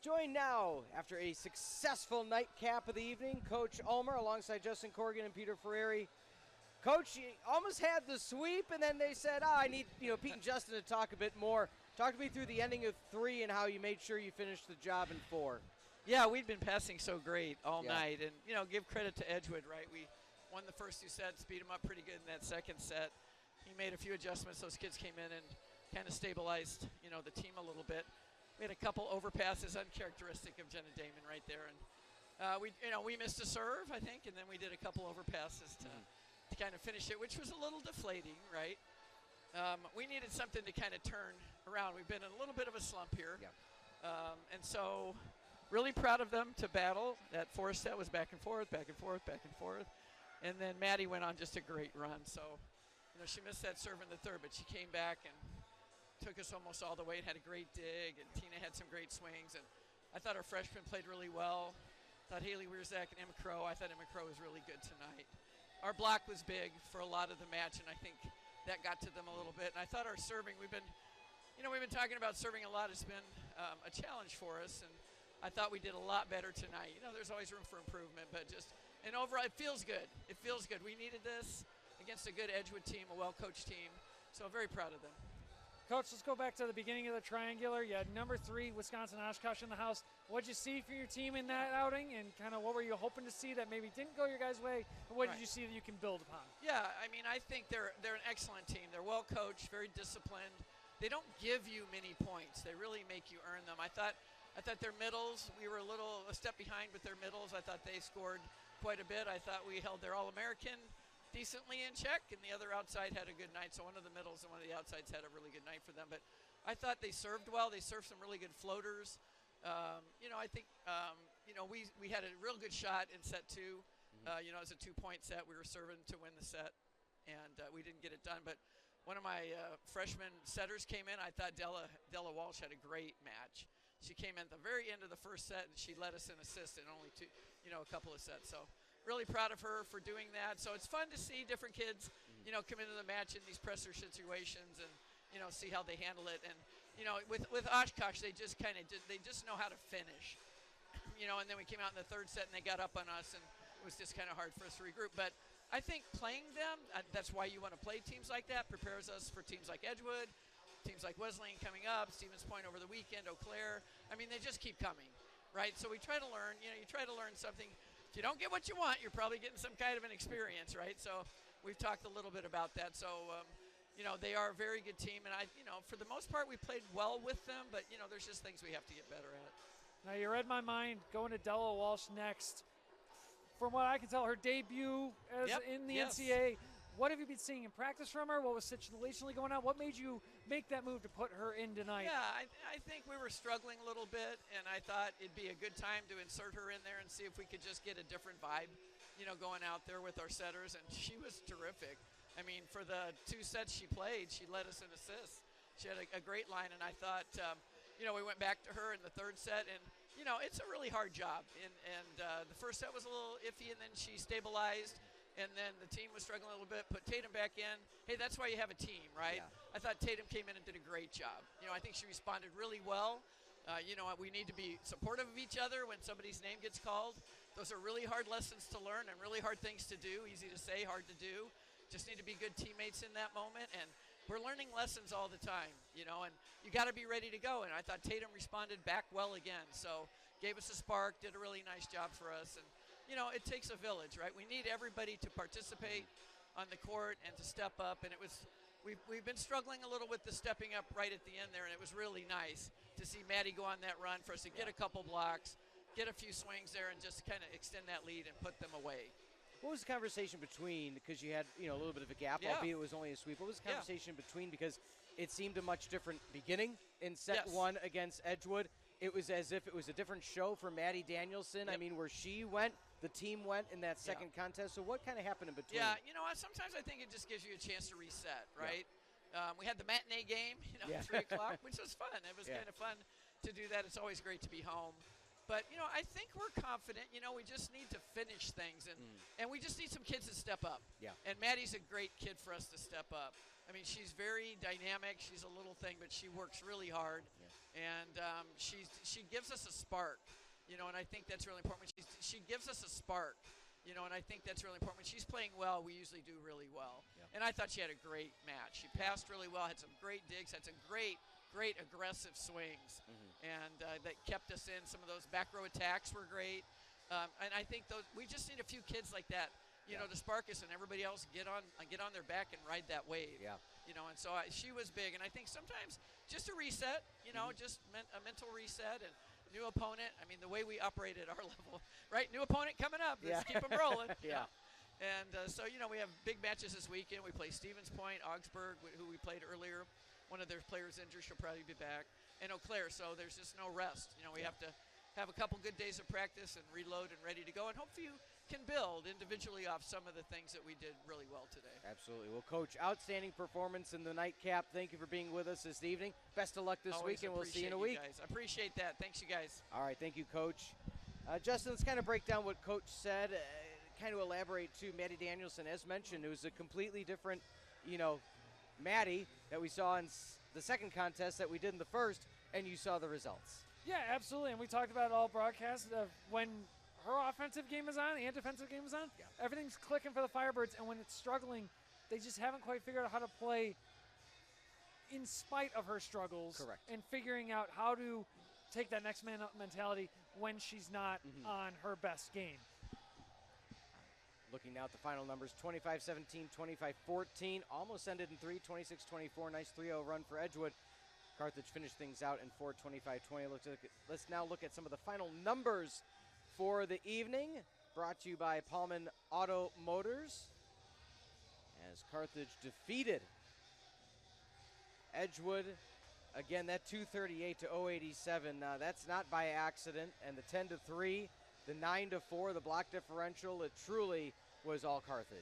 Joined now, after a successful nightcap of the evening, Coach Ulmer alongside Justin Corrigan and Peter Ferreri. Coach, you almost had the sweep, and then they said, I need Pete and Justin to talk a bit more. Talk to me through the ending of 3 and how you made sure you finished the job in 4. Yeah, we'd been passing so great all night, and, give credit to Edgewood, right? We won the first 2 sets, beat them up pretty good in that second set. He made a few adjustments. Those kids came in and kind of stabilized, the team a little bit. We had a couple overpasses uncharacteristic of Jenna Damon right there, and we missed a serve, I think, and then we did a couple overpasses to kind of finish it, which was a little deflating, right? We needed something to kind of turn around. We've been in a little bit of a slump here, and so really proud of them to battle. That 4th set was back and forth, back and forth, back and forth, and then Maddie went on just a great run. So, she missed that serve in the 3rd, but she came back and took us almost all the way and had a great dig, and Tina had some great swings, and I thought our freshmen played really well. Thought Haley Wierzak and Emma Crow, I thought Emma Crow was really good tonight. Our block was big for a lot of the match, and I think that got to them a little bit. And I thought our serving, we've been talking about serving a lot. It's been a challenge for us, and I thought we did a lot better tonight. There's always room for improvement, but and overall, it feels good. It feels good. We needed this against a good Edgewood team, a well-coached team, so I'm very proud of them. Coach, let's go back to the beginning of the triangular. You had number 3, Wisconsin Oshkosh in the house. What did you see for your team in that outing, and kind of what were you hoping to see that maybe didn't go your guys' way, and what did you see that you can build upon? Yeah, I think they're an excellent team. They're well coached, very disciplined. They don't give you many points. They really make you earn them. I thought their middles, we were a step behind with their middles. I thought they scored quite a bit. I thought we held their All-American decently in check, and the other outside had a good night. So one of the middles and one of the outsides had a really good night for them. But I thought they served well. They served some really good floaters. I think we had a real good shot in set 2. It was a 2-point set. We were serving to win the set, and we didn't get it done. But one of my freshman setters came in. I thought Della Walsh had a great match. She came in at the very end of the first set, and she led us in assists in only a couple of sets. So really proud of her for doing that. So it's fun to see different kids, come into the match in these pressure situations and, see how they handle it. And, with Oshkosh, they just know how to finish, and then we came out in the 3rd set and they got up on us, and it was just kind of hard for us to regroup. But I think playing them, that's why you want to play teams like that, prepares us for teams like Edgewood, teams like Wesleyan coming up, Stevens Point over the weekend, Eau Claire. They just keep coming, right? So we try to learn, you try to learn something. If you don't get what you want, you're probably getting some kind of an experience, right? So we've talked a little bit about that. So, they are a very good team. And, for the most part, we played well with them. But, there's just things we have to get better at. Now, you read my mind going to Della Walsh next. From what I can tell, her debut in the NCAA. What have you been seeing in practice from her? What was situationally going on? What made you make that move to put her in tonight? Yeah, I think we were struggling a little bit, and I thought it'd be a good time to insert her in there and see if we could just get a different vibe, going out there with our setters. And she was terrific. For the 2 sets she played, she led us in assists. She had a great line, and I thought, we went back to her in the 3rd set, and, it's a really hard job. And the first set was a little iffy, and then she stabilized. And then the team was struggling a little bit, put Tatum back in. Hey, that's why you have a team, right? Yeah. I thought Tatum came in and did a great job. I think she responded really well. We need to be supportive of each other when somebody's name gets called. Those are really hard lessons to learn and really hard things to do. Easy to say, hard to do. Just need to be good teammates in that moment. And we're learning lessons all the time, and you got to be ready to go. And I thought Tatum responded back well again. So gave us a spark, did a really nice job for us. And it takes a village, right? We need everybody to participate on the court and to step up. And we've been struggling a little with the stepping up right at the end there, and it was really nice to see Maddie go on that run for us to get a couple blocks, get a few swings there, and just kind of extend that lead and put them away. What was the conversation between, because you had a little bit of a gap, albeit it was only a sweep. What was the conversation between, because it seemed a much different beginning in set 1 against Edgewood. It was as if it was a different show for Maddie Danielson. Yep. Where she went, the team went in that second contest. So what kind of happened in between? Yeah, sometimes I think it just gives you a chance to reset, right? Yeah. We had the matinee game, 3 o'clock, which was fun. It was kind of fun to do that. It's always great to be home. But, I think we're confident. We just need to finish things, and we just need some kids to step up. Yeah. And Maddie's a great kid for us to step up. I mean, she's very dynamic. She's a little thing, but she works really hard, and she gives us a spark, you know. And I think that's really important. She gives us a spark, you know, and I think that's really important. When she's playing well, we usually do really well. Yeah. And I thought she had a great match. She passed really well, had some great digs, had some great aggressive swings, and that kept us in. Some of those back row attacks were great, and I think we just need a few kids like that. You know, to spark us and everybody else get on their back and ride that wave. Yeah. You know, and so she was big. And I think sometimes just a reset, you know, just a mental reset and new opponent. I mean, the way we operate at our level, right? New opponent coming up. Let's keep them rolling. Yeah. And so, you know, we have big matches this weekend. We play Stevens Point, Augsburg, who we played earlier. One of their players injured. She'll probably be back. And Eau Claire. So there's just no rest. You know, we have to have a couple good days of practice and reload and ready to go. And hopefully you can build individually off some of the things that we did really well today. Absolutely. Well, Coach, outstanding performance in the nightcap. Thank you for being with us this evening. Best of luck this week, and we'll see you in a week. Guys. I appreciate that. Thanks, you guys. All right. Thank you, Coach. Justin, let's kind of break down what Coach said, kind of elaborate to Maddie Danielson. As mentioned, it was a completely different, you know, Maddie that we saw in the second contest that we did in the first, and you saw the results. Yeah, absolutely. And we talked about it all broadcast when her offensive game is on and defensive game is on, everything's clicking for the Firebirds, and when it's struggling, they just haven't quite figured out how to play in spite of her struggles. Correct. And figuring out how to take that next man up mentality when she's not on her best game. Looking now at the final numbers, 25-17, 25-14, almost ended in 3, 26-24, nice 3-0 run for Edgewood. Carthage finished things out in 4, 25-20. Let's now look at some of the final numbers for the evening, brought to you by Paulman Auto Motors, as Carthage defeated Edgewood. Again, that 238 to 087, that's not by accident. And the 10-3, the 9-4, the block differential, it truly was all Carthage.